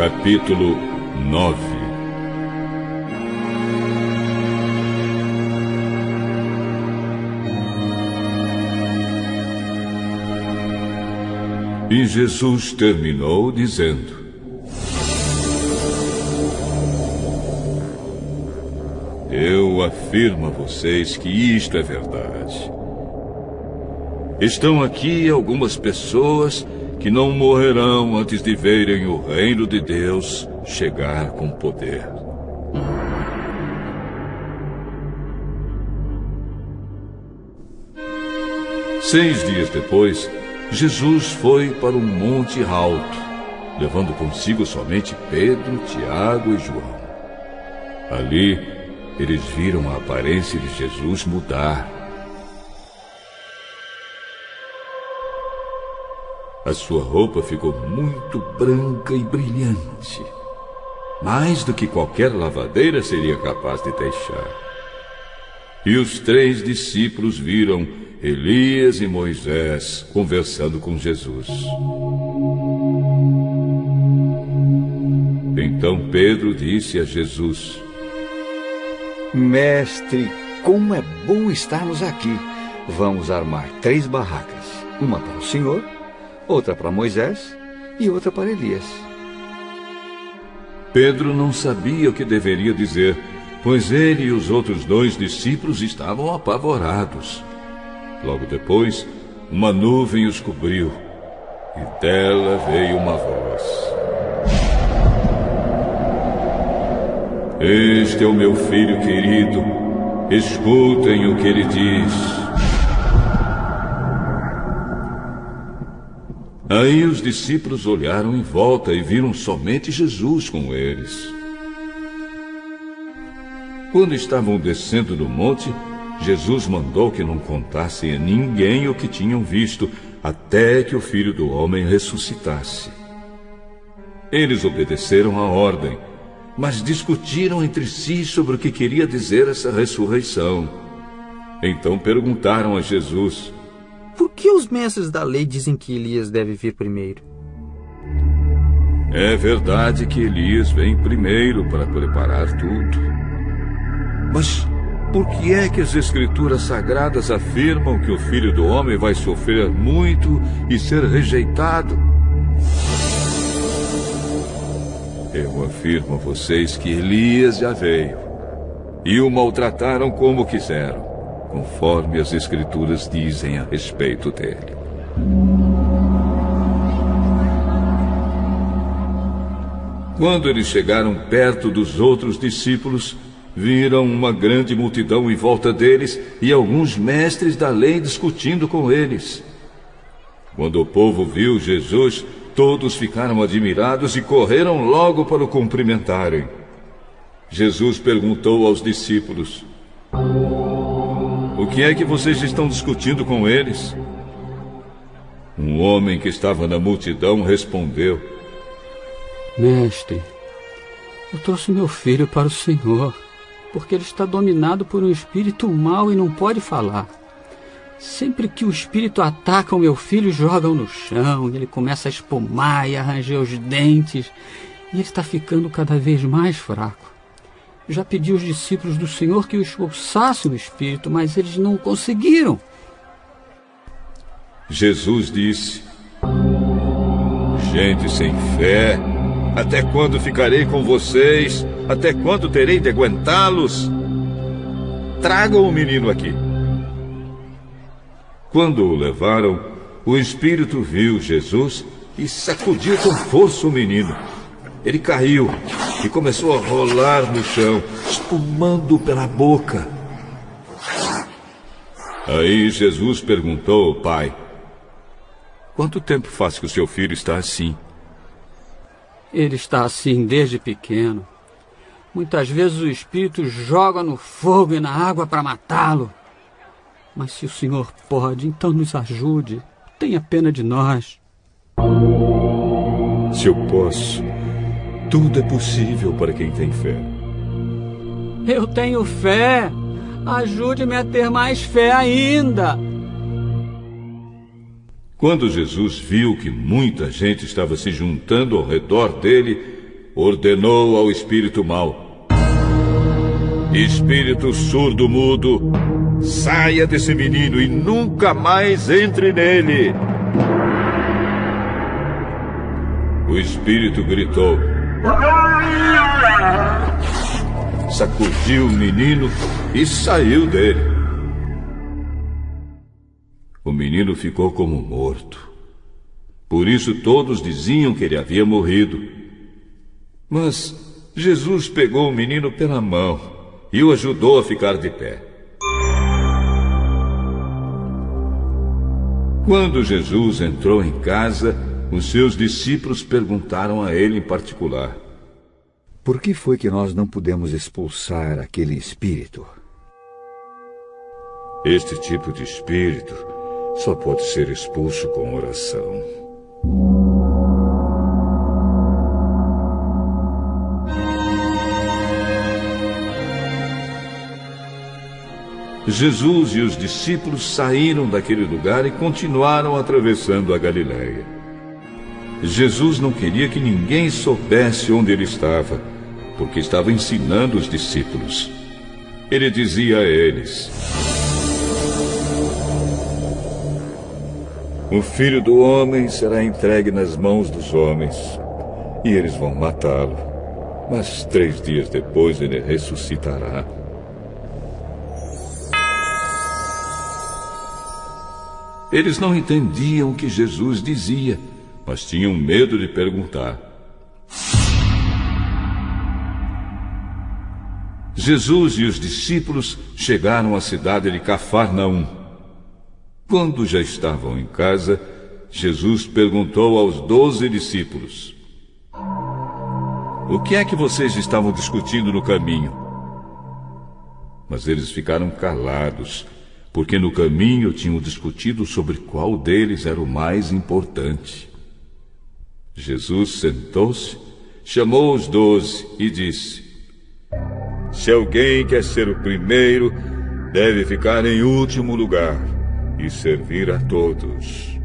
Capítulo 9. E Jesus terminou dizendo: Eu afirmo a vocês que isto é verdade. Estão aqui algumas pessoas que não morrerão antes de verem o reino de Deus chegar com poder. Seis dias depois, Jesus foi para um monte alto, levando consigo somente Pedro, Tiago e João. Ali, eles viram a aparência de Jesus mudar. A sua roupa ficou muito branca e brilhante, mais do que qualquer lavadeira seria capaz de deixar. E os 3 discípulos viram Elias e Moisés conversando com Jesus. Então Pedro disse a Jesus: Mestre, como é bom estarmos aqui. Vamos armar 3 barracas, uma para o Senhor, outra para Moisés e outra para Elias. Pedro não sabia o que deveria dizer, pois ele e os outros 2 discípulos estavam apavorados. Logo depois, uma nuvem os cobriu, e dela veio uma voz: Este é o meu filho querido, escutem o que ele diz. Aí os discípulos olharam em volta e viram somente Jesus com eles. Quando estavam descendo do monte, Jesus mandou que não contassem a ninguém o que tinham visto, até que o Filho do Homem ressuscitasse. Eles obedeceram à ordem, mas discutiram entre si sobre o que queria dizer essa ressurreição. Então perguntaram a Jesus: Por que os mestres da lei dizem que Elias deve vir primeiro? É verdade que Elias vem primeiro para preparar tudo. Mas por que é que as Escrituras Sagradas afirmam que o Filho do Homem vai sofrer muito e ser rejeitado? Eu afirmo a vocês que Elias já veio, e o maltrataram como quiseram, conforme as Escrituras dizem a respeito dele. Quando eles chegaram perto dos outros discípulos, viram uma grande multidão em volta deles e alguns mestres da lei discutindo com eles. Quando o povo viu Jesus, todos ficaram admirados e correram logo para o cumprimentarem. Jesus perguntou aos discípulos: O que é que vocês estão discutindo com eles? Um homem que estava na multidão respondeu: Mestre, eu trouxe meu filho para o Senhor, porque ele está dominado por um espírito mau e não pode falar. Sempre que o espírito ataca o meu filho, joga-o no chão, e ele começa a espumar e a ranger os dentes, e ele está ficando cada vez mais fraco. Já pedi aos discípulos do Senhor que o expulsassem o espírito, mas eles não conseguiram. Jesus disse: Gente sem fé, até quando ficarei com vocês? Até quando terei de aguentá-los? Tragam o menino aqui. Quando o levaram, o espírito viu Jesus e sacudiu com força o menino. Ele caiu e começou a rolar no chão, espumando pela boca. Aí Jesus perguntou ao pai: Quanto tempo faz que o seu filho está assim? Ele está assim desde pequeno. Muitas vezes o espírito joga no fogo e na água para matá-lo. Mas se o Senhor pode, então nos ajude. Tenha pena de nós. Se eu posso, tudo é possível para quem tem fé. Eu tenho fé. Ajude-me a ter mais fé ainda. Quando Jesus viu que muita gente estava se juntando ao redor dele, ordenou ao espírito mau: espírito surdo-mudo, saia desse menino e nunca mais entre nele. O espírito gritou, sacudiu o menino e saiu dele. O menino ficou como morto. Por isso todos diziam que ele havia morrido. Mas Jesus pegou o menino pela mão e o ajudou a ficar de pé. Quando Jesus entrou em casa, os seus discípulos perguntaram a ele em particular: por que foi que nós não pudemos expulsar aquele espírito? Este tipo de espírito só pode ser expulso com oração. Jesus e os discípulos saíram daquele lugar e continuaram atravessando a Galiléia. Jesus não queria que ninguém soubesse onde ele estava, porque estava ensinando os discípulos. Ele dizia a eles: o Filho do Homem será entregue nas mãos dos homens, e eles vão matá-lo, mas 3 dias depois ele ressuscitará. Eles não entendiam o que Jesus dizia, mas tinham medo de perguntar. Jesus e os discípulos chegaram à cidade de Cafarnaum. Quando já estavam em casa, Jesus perguntou aos 12 discípulos: o que é que vocês estavam discutindo no caminho? Mas eles ficaram calados, porque no caminho tinham discutido sobre qual deles era o mais importante. Jesus sentou-se, chamou os 12 e disse: se alguém quer ser o primeiro, deve ficar em último lugar e servir a todos.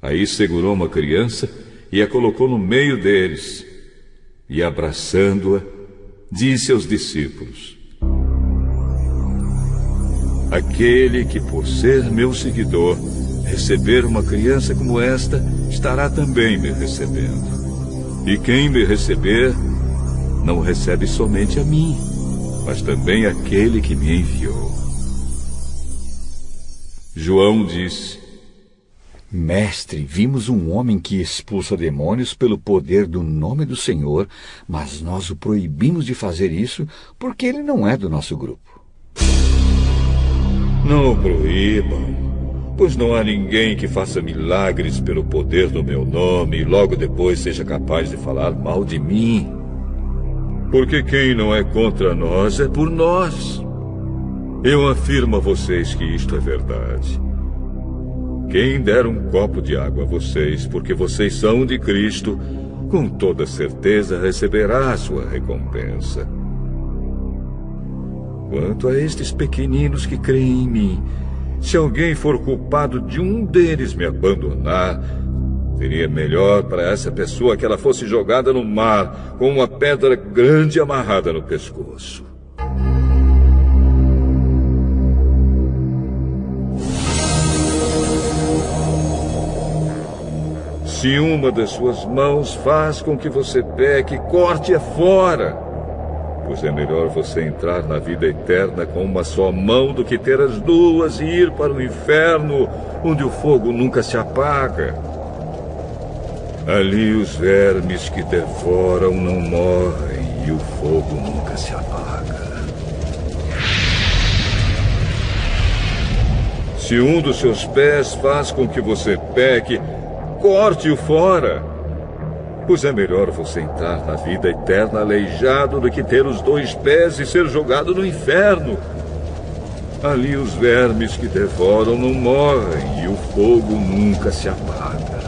Aí segurou uma criança e a colocou no meio deles, e abraçando-a, disse aos discípulos: aquele que, por ser meu seguidor, receber uma criança como esta, estará também me recebendo. E quem me receber, não recebe somente a mim, mas também aquele que me enviou. João disse: mestre, vimos um homem que expulsa demônios pelo poder do nome do Senhor, mas nós o proibimos de fazer isso porque ele não é do nosso grupo. Não o proíbam, pois não há ninguém que faça milagres pelo poder do meu nome e logo depois seja capaz de falar mal de mim. Porque quem não é contra nós é por nós. Eu afirmo a vocês que isto é verdade. Quem der um copo de água a vocês, porque vocês são de Cristo, com toda certeza receberá a sua recompensa. Quanto a estes pequeninos que creem em mim, se alguém for culpado de um deles me abandonar, seria melhor para essa pessoa que ela fosse jogada no mar com uma pedra grande amarrada no pescoço. Se uma das suas mãos faz com que você peque, corte-a fora. Pois é melhor você entrar na vida eterna com uma só mão do que ter as duas e ir para o inferno, onde o fogo nunca se apaga. Ali os vermes que devoram não morrem e o fogo nunca se apaga. Se um dos seus pés faz com que você peque, corte-o fora. Pois é melhor você entrar na vida eterna aleijado do que ter os 2 pés e ser jogado no inferno. Ali os vermes que devoram não morrem e o fogo nunca se apaga.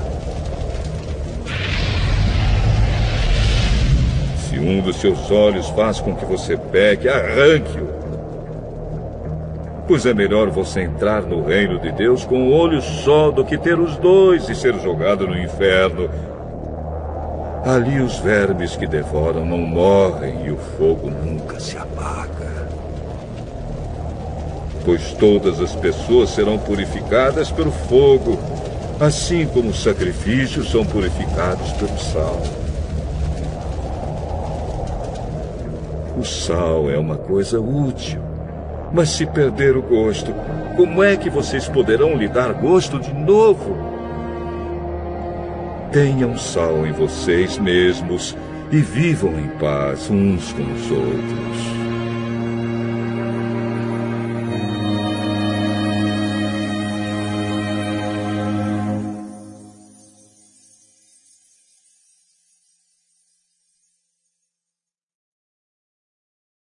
Se um dos seus olhos faz com que você peque, arranque-o. Pois é melhor você entrar no reino de Deus com um olho só do que ter os 2 e ser jogado no inferno. Ali os vermes que devoram não morrem e o fogo nunca se apaga. Pois todas as pessoas serão purificadas pelo fogo, assim como os sacrifícios são purificados pelo sal. O sal é uma coisa útil, mas se perder o gosto, como é que vocês poderão lhe dar gosto de novo? Tenham sal em vocês mesmos e vivam em paz uns com os outros.